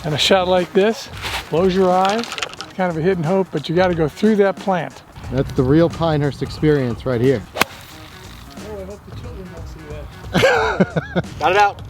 And a shot like this, close your eyes, it's kind of a hidden hope, but you got to go through that plant. That's the real Pinehurst experience right here. Oh, I hope the children don't see that. Got it out.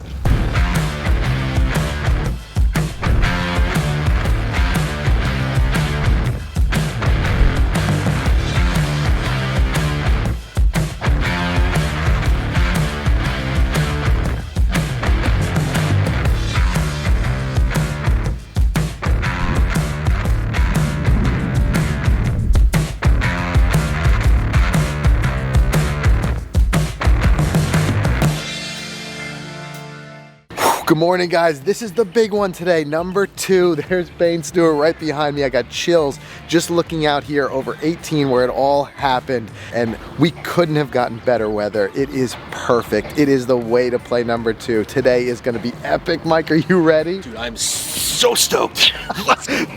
Good morning, guys. This is the big one today, number 2. There's Bane Stewart right behind me. I got chills just looking out here over 18 where it all happened, and we couldn't have gotten better weather. It is perfect. It is the way to play number 2. Today is going to be epic. Mike, are you ready? Dude, I'm so stoked.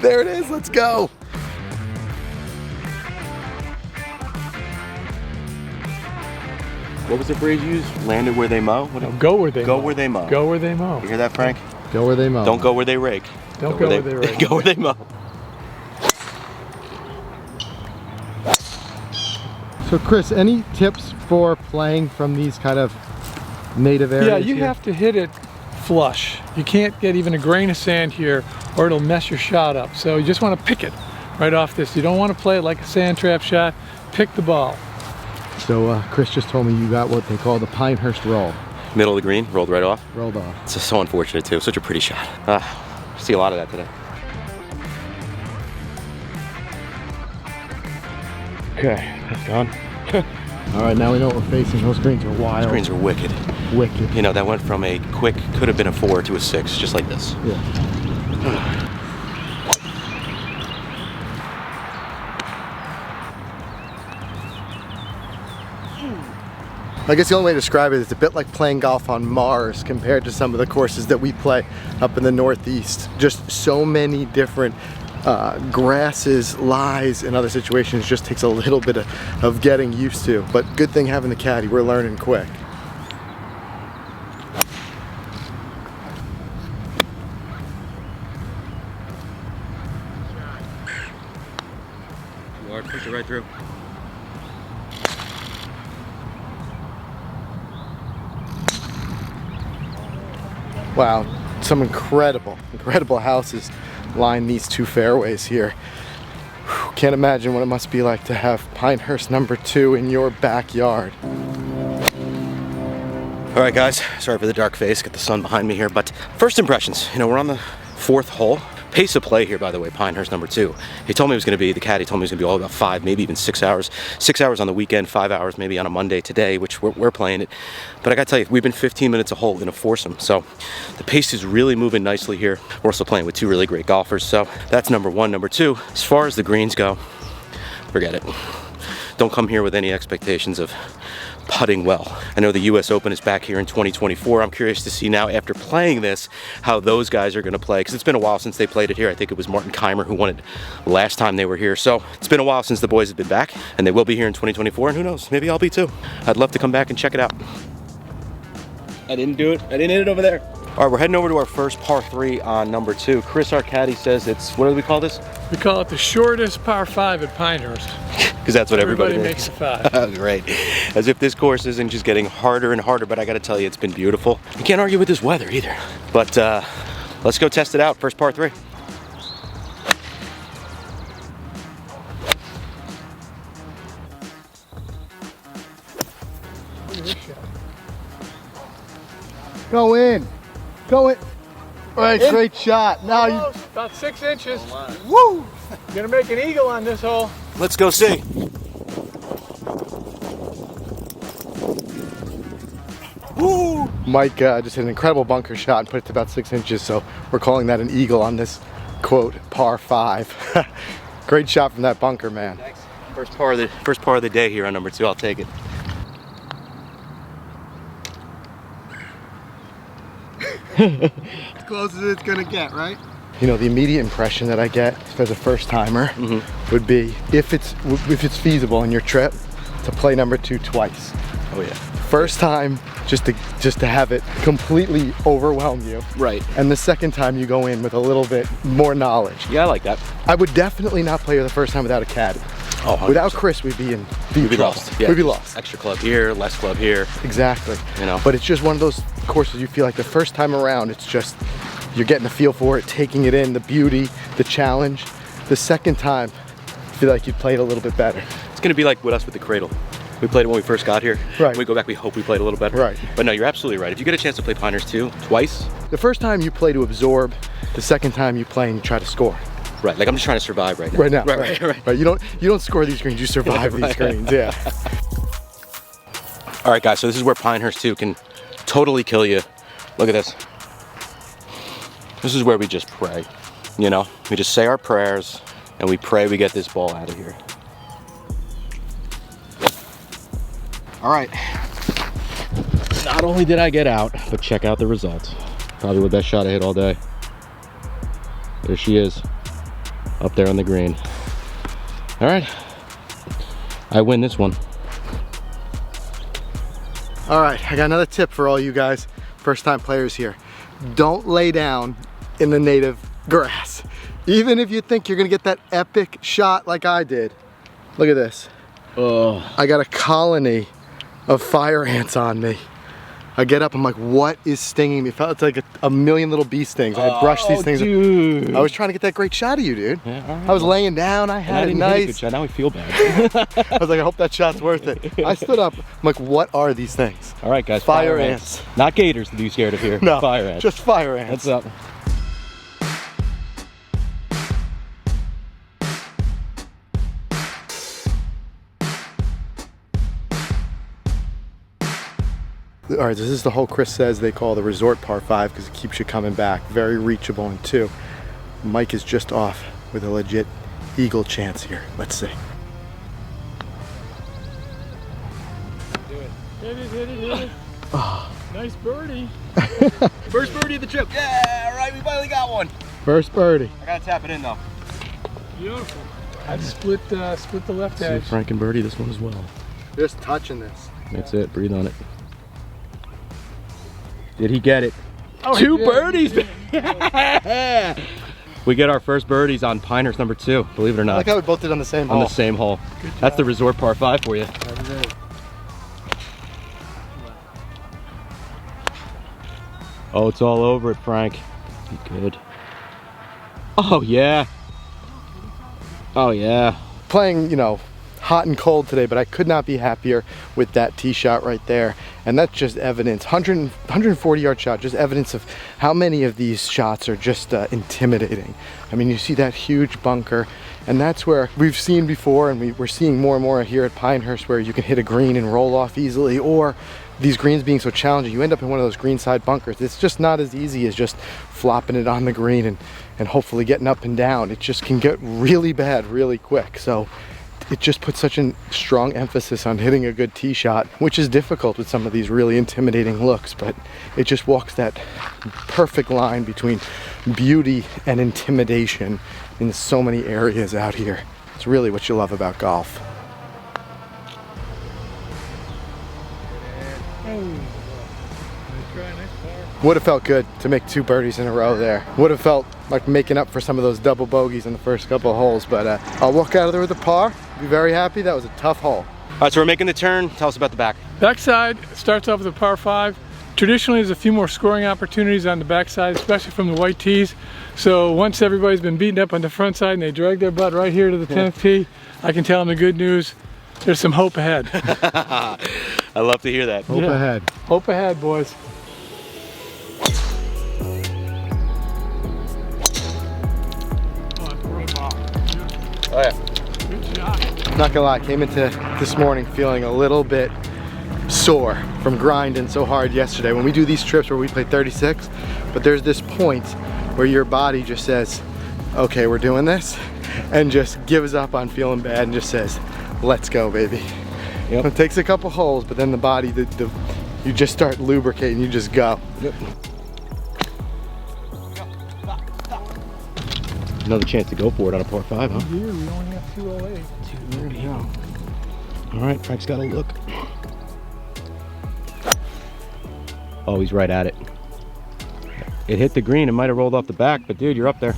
There it is. Let's go. What was the phrase you used? Landed where they mow? No, go where they mow. Go where they mow. Go where they mow. You hear that, Frank? Go where they mow. Don't go where they rake. Don't go where they rake. Go where they mow. So Chris, any tips for playing from these kind of native areas? Yeah, you here? have to hit it flush. You can't get even a grain of sand here or it'll mess your shot up. So you just want to pick it right off this. You don't want to play it like a sand trap shot. Pick the ball. So Chris just told me you got what they call the Pinehurst roll. Middle of the green, rolled right off. Rolled off. It's so unfortunate too. Such a pretty shot. See a lot of that today. Okay. That's gone. All right, now we know what we're facing. Those greens are wild. Those greens are wicked. Wicked. You know, that went from a quick, could have been a 4 to a 6, just like this. Yeah. I guess the only way to describe it is it's a bit like playing golf on Mars compared to some of the courses that we play up in the Northeast. Just so many different grasses, lies, and other situations. Just takes a little bit of getting used to. But good thing having the caddy, we're learning quick. Lord, push it right through. Wow, some incredible houses line these two fairways here. Whew, can't imagine what it must be like to have Pinehurst number 2 in your backyard. All right, guys, sorry for the dark face, got the sun behind me here, but first impressions, you know, we're on the 4th hole. Pace of play here, by the way, Pinehurst number 2. He told me it was going to be, the caddy told me it was going to be all about 5, maybe even 6 hours. 6 hours on the weekend, 5 hours maybe on a Monday today, which we're playing it. But I got to tell you, we've been 15 minutes a hole in a foursome, so the pace is really moving nicely here. We're also playing with 2 really great golfers, so that's number 1. Number 2, as far as the greens go, forget it. Don't come here with any expectations of putting well. I know the US Open is back here in 2024. I'm curious to see now, after playing this, how those guys are going to play, because it's been a while since they played it here. I think it was Martin Keimer who won it last time they were here. So it's been a while since the boys have been back, and they will be here in 2024, and who knows, maybe I'll be too. I'd love to come back and check it out. I didn't do it. I didn't hit it over there. All right, we're heading over to our first par 3 on number 2. Chris, our caddy, says it's, what do we call this? We call it the shortest par 5 at Pinehurst. Because that's what everybody makes a 5. Oh, great. As if this course isn't just getting harder and harder, but I got to tell you, it's been beautiful. You can't argue with this weather either. But let's go test it out. First par 3. Go in. Go in. All right, great shot. Now you. About 6 inches. Woo! You're gonna make an eagle on this hole. Let's go see. Woo! Mike just hit an incredible bunker shot and put it to about 6 inches, so we're calling that an eagle on this, quote, par 5. Great shot from that bunker, man. Thanks. First par of the day here on number 2. I'll take it. As close as it's gonna get, right? You know, the immediate impression that I get as a first timer would be if it's feasible in your trip to play number 2 twice. Oh yeah. First time, just to have it completely overwhelm you. Right. And the second time you go in with a little bit more knowledge. Yeah, I like that. I would definitely not play the first time without a caddy. Oh, 100%. Without Chris, we'd be in deep We'd be trouble. lost. Yeah. We'd be lost. Extra club here, less club here. Exactly. You know. But it's just one of those courses you feel like the first time around, it's just, you're getting a feel for it, taking it in, the beauty, the challenge. The second time, I feel like you played a little bit better. It's gonna be like with us with the Cradle. We played it when we first got here. Right. When we go back, we hope we played a little better. Right. But no, you're absolutely right. If you get a chance to play Pinehurst 2 twice. The first time you play to absorb, the second time you play and you try to score. Right, like I'm just trying to survive right now. Right now. Right. You don't score these greens, you survive these greens, yeah. All right, guys, so this is where Pinehurst 2 can totally kill you. Look at this. This is where we just pray, you know? We just say our prayers and we pray we get this ball out of here. All right. Not only did I get out, but check out the results. Probably the best shot I hit all day. There she is, up there on the green. All right, I win this one. All right, I got another tip for all you guys, first time players here. Don't lay down in the native grass. Even if you think you're gonna get that epic shot like I did. Look at this. Oh. I got a colony of fire ants on me. I get up, I'm like, what is stinging me? It felt like a million little bee stings. I brushed these things. Dude. I was trying to get that great shot of you, dude. Yeah, all right. I was laying down, I had it nice. Good shot. Now we feel bad. I was like, I hope that shot's worth it. I stood up, I'm like, what are these things? All right, guys. Fire ants. Not gators to be scared of here. No, fire ants. just fire ants. What's up? All right, this is the hole Chris says they call the Resort par 5 because it keeps you coming back. Very reachable in 2. Mike is just off with a legit eagle chance here. Let's see. Hit it. Oh. Nice birdie. First birdie of the trip. Yeah, all right, we finally got one. First birdie. I gotta tap it in though. Beautiful. I split the left See edge. if Frank can birdie this one as well. Just touching this. That's it, breathe on it. Did he get it? Oh, Two yeah, birdies! yeah. We get our first birdies on Pinehurst number 2, believe it or I not. like how we both did on the same hole. On the same hole. That's the Resort par 5 for you. Oh, it's all over it, Frank. Good. Oh, yeah. Oh, yeah. Playing, you know, hot and cold today, but I could not be happier with that tee shot right there. And that's just evidence, 140 yard shot, just evidence of how many of these shots are just intimidating. I mean, you see that huge bunker, and that's where we've seen before, and we're seeing more and more here at Pinehurst, where you can hit a green and roll off easily, or these greens being so challenging, you end up in one of those greenside bunkers. It's just not as easy as just flopping it on the green and hopefully getting up and down. It just can get really bad really quick. So it just puts such a strong emphasis on hitting a good tee shot, which is difficult with some of these really intimidating looks, but it just walks that perfect line between beauty and intimidation in so many areas out here. It's really what you love about golf. Would have felt good to make 2 birdies in a row there. Would have felt like making up for some of those double bogeys in the first couple of holes, but I'll walk out of there with a par. Be very happy. That was a tough hole. All right, so we're making the turn. Tell us about the back. Backside starts off with a par 5. Traditionally, there's a few more scoring opportunities on the backside, especially from the white tees. So once everybody's been beaten up on the front side and they drag their butt right here to the 10th tee, I can tell them the good news. There's some hope ahead. I love to hear that. Hope ahead. Hope ahead, boys. Oh yeah. Good shot. Not gonna lie, came into this morning feeling a little bit sore from grinding so hard yesterday. When we do these trips where we play 36, but there's this point where your body just says, okay, we're doing this, and just gives up on feeling bad and just says, let's go, baby. Yep. It takes a couple holes, but then the body, you just start lubricating, you just go. Yep. Another chance to go for it on a par 5, huh? Here, we only have 208. There we go. All right, Frank's got a look. Oh, he's right at it. It hit the green. It might have rolled off the back, but dude, you're up there.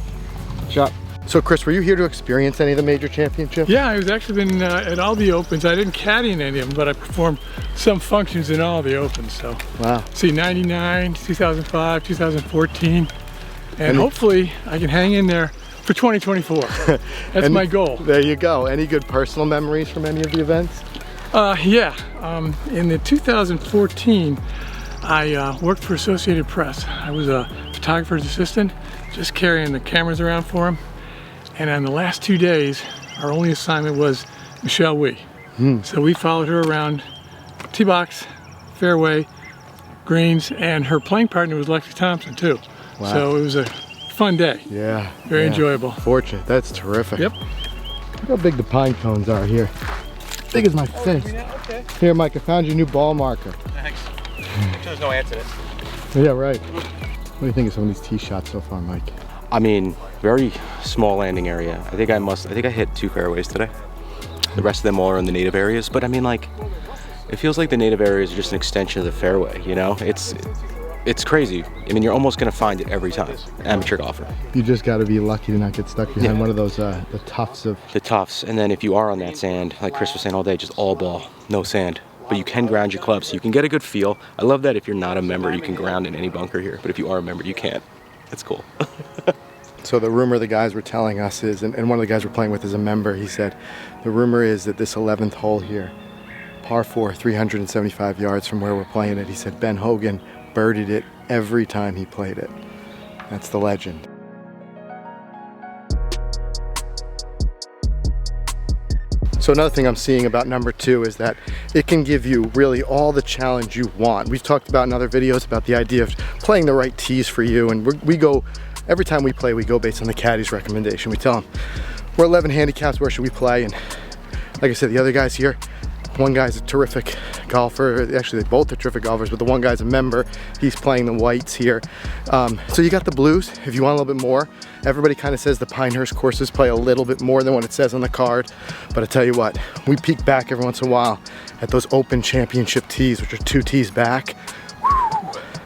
Shot. So Chris, were you here to experience any of the major championships? Yeah, I was actually been at all the opens. I didn't caddy in any of them, but I performed some functions in all the opens. So Wow. see, 99, 2005, 2014, and hopefully I can hang in there for 2024. That's my goal. There you go. Any good personal memories from any of the events? Yeah, in the 2014, I worked for Associated Press. I was a photographer's assistant, just carrying the cameras around for him. And on the last 2 days, our only assignment was Michelle Wee. So we followed her around tee box, fairway, greens, and her playing partner was Lexi Thompson too. Wow. So it was a fun day. Yeah. Very enjoyable. Fortunate. That's terrific. Yep. Look how big the pine cones are here. Big as my fist. Okay. Here, Mike, I found your new ball marker. Thanks. There's no answer to this. Yeah, right. What do you think of some of these tee shots so far, Mike? I mean, very small landing area. I think I hit 2 fairways today. The rest of them all are in the native areas, but I mean, like, it feels like the native areas are just an extension of the fairway, you know? It's crazy. I mean, you're almost gonna find it every time, amateur golfer. You just got to be lucky to not get stuck behind one of those, the tufts of... The toughs, and then if you are on that sand, like Chris was saying all day, just all ball, no sand. But you can ground your club, so you can get a good feel. I love that if you're not a member, you can ground in any bunker here, but if you are a member, you can't. That's cool. So the rumor the guys were telling us is, and one of the guys we're playing with is a member, he said, the rumor is that this 11th hole here, par 4, 375 yards from where we're playing it, he said Ben Hogan birdied it every time he played it. That's the legend. So another thing I'm seeing about number 2 is that it can give you really all the challenge you want. We've talked about in other videos about the idea of playing the right tees for you, and we go, every time we play, we go based on the caddy's recommendation. We tell them, we're 11 handicaps, where should we play? And like I said, the other guys here, one guy's a terrific golfer. Actually, they both are terrific golfers, but the one guy's a member. He's playing the whites here. So you got the blues, if you want a little bit more. Everybody kind of says the Pinehurst courses play a little bit more than what it says on the card. But I tell you what, we peek back every once in a while at those open championship tees, which are 2 tees back.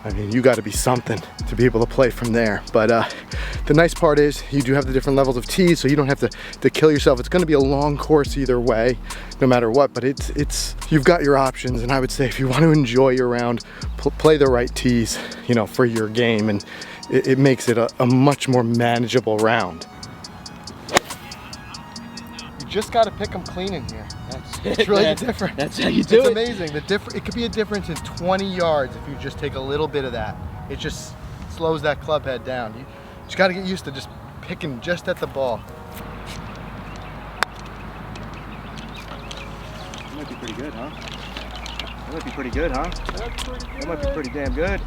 I mean, you got to be something to be able to play from there. But the nice part is you do have the different levels of tees, so you don't have to kill yourself. It's going to be a long course either way, no matter what. But it's you've got your options, and I would say if you want to enjoy your round, play the right tees, you know, for your game, and it makes it a much more manageable round. You just got to pick them clean in here. It's really different. That's how you do It's it. amazing. It could be a difference in 20 yards if you just take a little bit of that. It just slows that club head down. You just got to get used to just picking just at the ball. That might be pretty good, huh? That might be pretty good, huh? That's pretty good. That might be pretty damn good.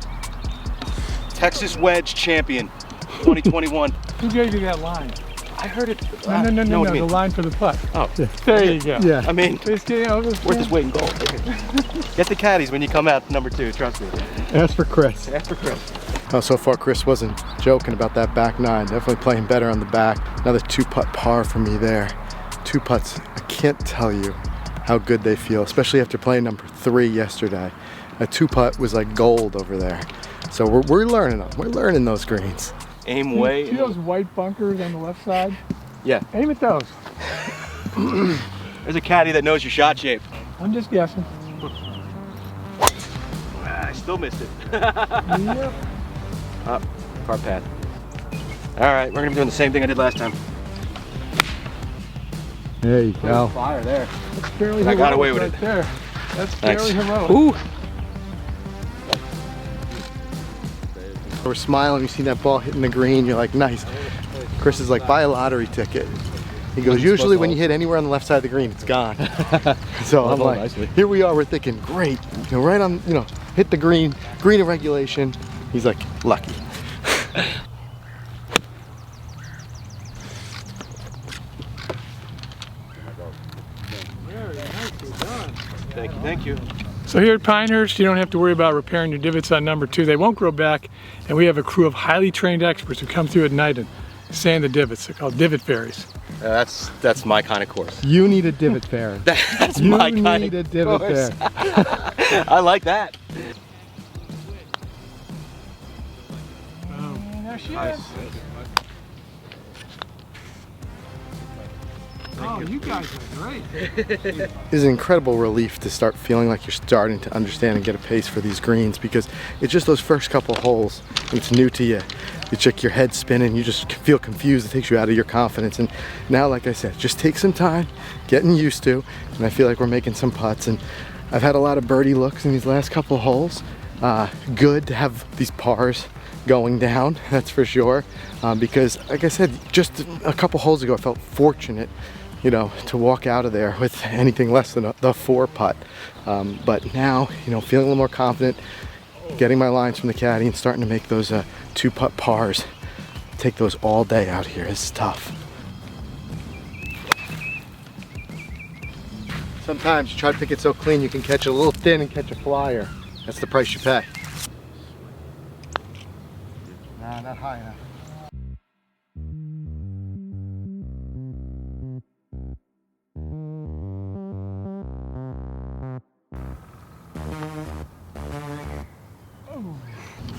Texas Wedge Champion 2021. Who gave you that line? I heard it. No, what do you the mean? line for the putt. Oh, There you go. Yeah. I mean, Just, you know, worth his weight in gold. Get the caddies when you come out number 2, trust me. As for Chris. After Chris. Oh, so far Chris wasn't joking about that back 9. Definitely playing better on the back. Another 2-putt par for me there. 2 putts. I can't tell you how good they feel, especially after playing number 3 yesterday. A 2-putt was like gold over there. So we're learning them. We're learning those greens. Aim way. See those white bunkers on the left side? Yeah. Aim at those. There's a caddy that knows your shot shape. I'm just guessing. I still missed it. Yep. Up, car path. All right, we're gonna be doing the same thing I did last time. There you go. Fire there. That's fairly I heroic got away with right it. there. That's Thanks. fairly heroic. Ooh. We're smiling, you see that ball hitting the green, you're like, nice. Chris is like, buy a lottery ticket. He goes, usually when you hit anywhere on the left side of the green, it's gone. So I'm like, here we are, we're thinking, great. You know, right on, you know, hit the green of regulation. He's like, lucky. Very nicely done. Thank you, thank you. So here at Pinehurst, you don't have to worry about repairing your divots on number 2. They won't grow back, and we have a crew of highly trained experts who come through at night and sand the divots. They're called divot fairies. That's my kind of course. You need a divot fair. That's You my kind need a of divot course. fair. I like that. Yes. Oh, you guys are great. It's an incredible relief to start feeling like you're starting to understand and get a pace for these greens, because it's just those first couple holes. It's new to you. You check your head spinning, you just feel confused. It takes you out of your confidence. And now, like I said, just take some time getting used to. And I feel like we're making some putts. And I've had a lot of birdie looks in these last couple of holes. Good to have these pars going down, that's for sure. Because, like I said, just a couple holes ago, I felt fortunate, you know, to walk out of there with anything less than the 4 putt. But now, you know, feeling a little more confident, getting my lines from the caddy and starting to make those 2 putt pars. Take those all day out here. It's tough. Sometimes you try to pick it so clean you can catch it a little thin and catch a flyer. That's the price you pay. Nah, not high enough.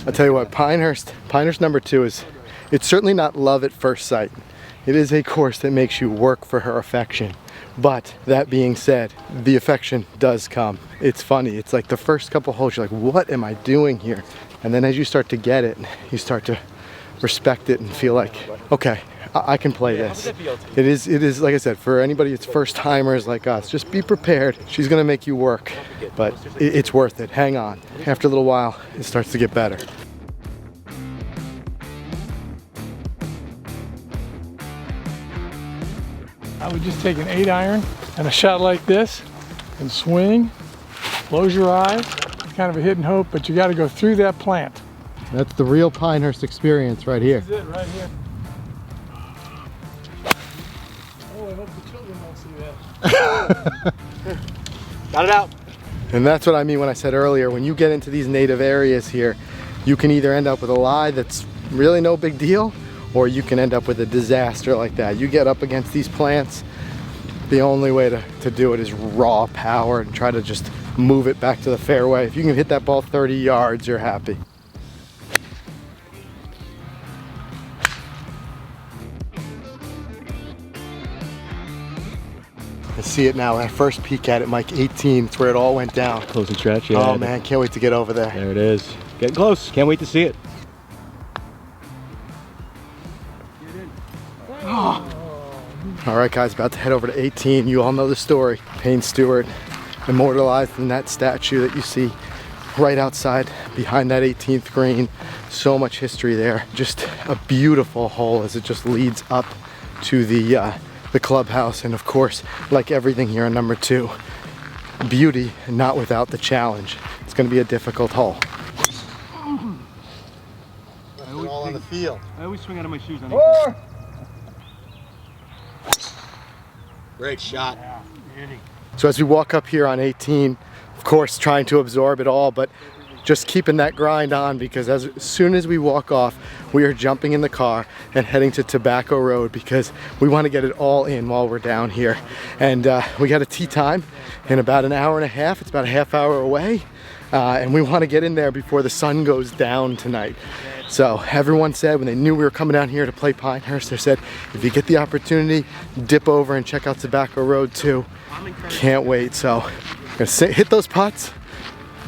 I'll tell you what, Pinehurst number 2 it's certainly not love at first sight. It is a course that makes you work for her affection. But that being said, the affection does come. It's funny, it's like the first couple holes, you're like, what am I doing here? And then as you start to get it, you start to respect it and feel like, okay, I can play this. It is, like I said, for anybody it's first timers like us, just be prepared. She's gonna make you work, but it's worth it. Hang on. After a little while, it starts to get better. I would just take an 8-iron and a shot like this and swing, close your eyes. It's kind of a hit and hope, but you got to go through that plant. That's the real Pinehurst experience right here. This is it right here. Oh, I hope the children don't see that. Got it out. And that's what I mean when I said earlier, when you get into these native areas here, you can either end up with a lie that's really no big deal, or you can end up with a disaster like that. You get up against these plants, the only way to do it is raw power and try to just move it back to the fairway. If you can hit that ball 30 yards, you're happy. I see it now. When I first peek at it, Mike, 18, it's where it all went down. Closing stretch, yeah. Oh man, can't wait to get over there. There it is. Getting close. Can't wait to see it. All right, guys, about to head over to 18. You all know the story. Payne Stewart, immortalized in that statue that you see right outside behind that 18th green. So much history there. Just a beautiful hole as it just leads up to the clubhouse. And of course, like everything here on number 2, beauty and not without the challenge. It's going to be a difficult hole. All on the field. I always swing out of my shoes on 4. Great shot. So as we walk up here on 18, of course trying to absorb it all, but just keeping that grind on, because as soon as we walk off, we are jumping in the car and heading to Tobacco Road because we want to get it all in while we're down here. And we got a tee time in about an hour and a half. It's about a half hour away. And we want to get in there before the sun goes down tonight. So everyone said when they knew we were coming down here to play Pinehurst, they said, if you get the opportunity, dip over and check out Tobacco Road too. Can't wait. So I'm gonna hit those putts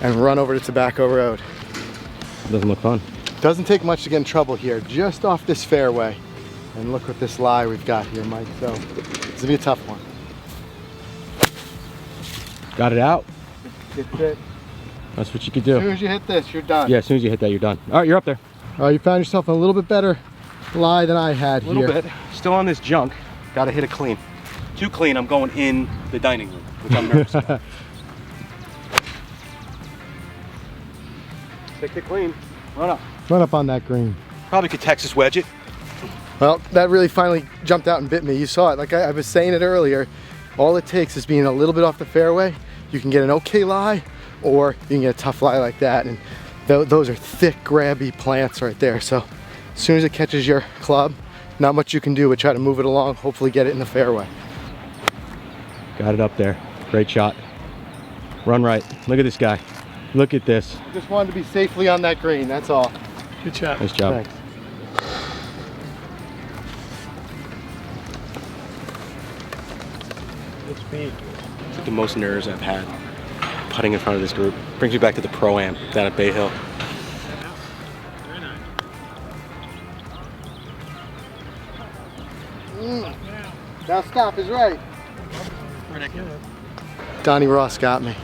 and run over to Tobacco Road. Doesn't look fun. Doesn't take much to get in trouble here, just off this fairway. And look what this lie we've got here, Mike. So this will be a tough one. Got it out. It's it. That's what you could do. As soon as you hit this, you're done. Yeah, as soon as you hit that, you're done. All right, you're up there. All right, you found yourself a little bit better lie than I had here. A little bit. Still on this junk. Got to hit it clean. Too clean, I'm going in the dining room, which I'm nervous about. Stick it clean. Run up. Run up on that green. Probably could Texas wedge it. Well, that really finally jumped out and bit me. You saw it. Like I was saying it earlier, all it takes is being a little bit off the fairway. You can get an okay lie, or you can get a tough lie like that. And those are thick, grabby plants right there. So as soon as it catches your club, not much you can do but try to move it along, hopefully get it in the fairway. Got it up there. Great shot. Run right. Look at this guy. Look at this. Just wanted to be safely on that green, that's all. Good shot. Nice job. Thanks. It's like the most nerves I've had putting in front of this group. Brings me back to the Pro-Am down at Bay Hill. Now stop is right. Donnie Ross got me.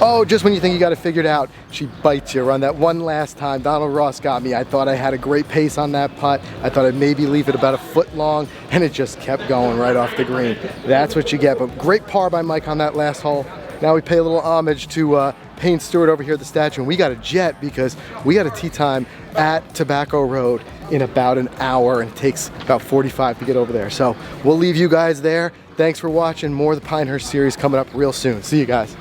Oh, just when you think you got it figured out, she bites you. On that one last time, Donald Ross got me. I thought I had a great pace on that putt. I thought I'd maybe leave it about a foot long, and it just kept going right off the green. That's what you get. But great par by Mike on that last hole. Now we pay a little homage to Payne Stewart over here at the statue, and we got a jet because we got a tee time at Tobacco Road in about an hour, and it takes about 45 to get over there. So we'll leave you guys there. Thanks for watching. More of the Pinehurst series coming up real soon. See you guys.